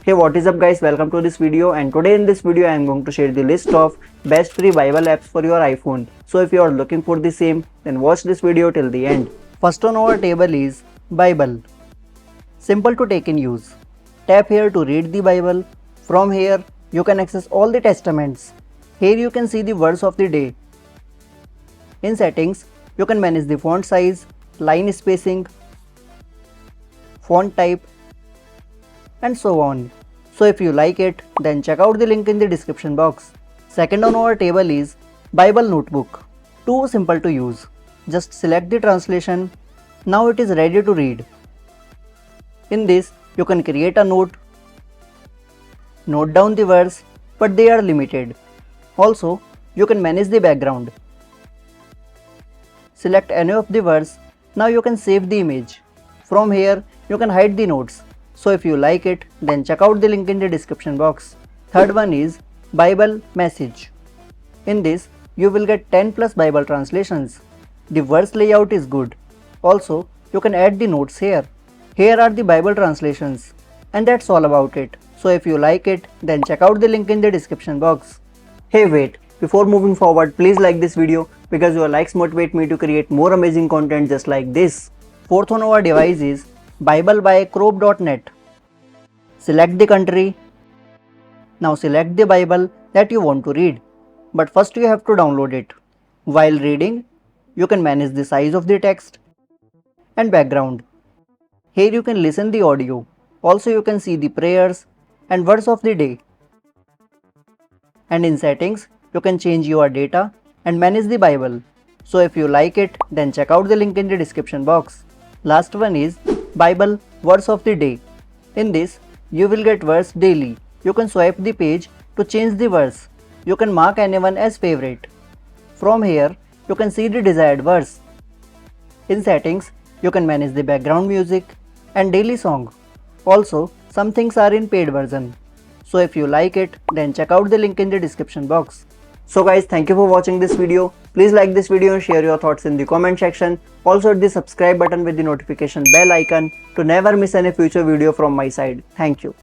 Hey, what is up guys, welcome to this video, and today in this video I am going to share the list of best free Bible apps for your iPhone. So if you are looking for the same, then watch this video till the end. First on our table is Bible. Simple to take in use. Tap here to read the Bible. From here you can access all the testaments. Here you can see the verse of the day. In settings you can manage the font size, line spacing, font type, and so on. So if you like it, then check out the link in the description box. Second on our table is Bible Notebook. Too simple to use. Just select the translation. Now it is ready to read. In this you can create a note down the verse, but they are limited. Also you can manage the background. Select any of the verse. Now you can save the image. From here you can hide the notes. So if you like it, then check out the link in the description box. Third one is Bible Message. In this you will get 10 plus Bible translations. The verse layout is good. Also you can add the notes here. Here are the Bible translations, and that's all about it. So if you like it, then check out the link in the description box. Hey wait, before moving forward, please like this video because your likes motivate me to create more amazing content just like this. Fourth on our device is Bible by crop.net. Select the country. Now select the Bible that you want to read. But first you have to download it. While reading, you can manage the size of the text and background. Here you can listen the audio. Also you can see the prayers and verse of the day. And in settings, you can change your data and manage the Bible. So if you like it, then check out the link in the description box. Last one is Bible Verse of the Day. In this, you will get verse daily. You can swipe the page to change the verse. You can mark anyone as favorite. From here, you can see the desired verse. In settings, you can manage the background music and daily song. Also, some things are in paid version. So if you like it, then check out the link in the description box. So guys, thank you for watching this video. Please like this video and share your thoughts in the comment section. Also hit the subscribe button with the notification bell icon to never miss any future video from my side. Thank you.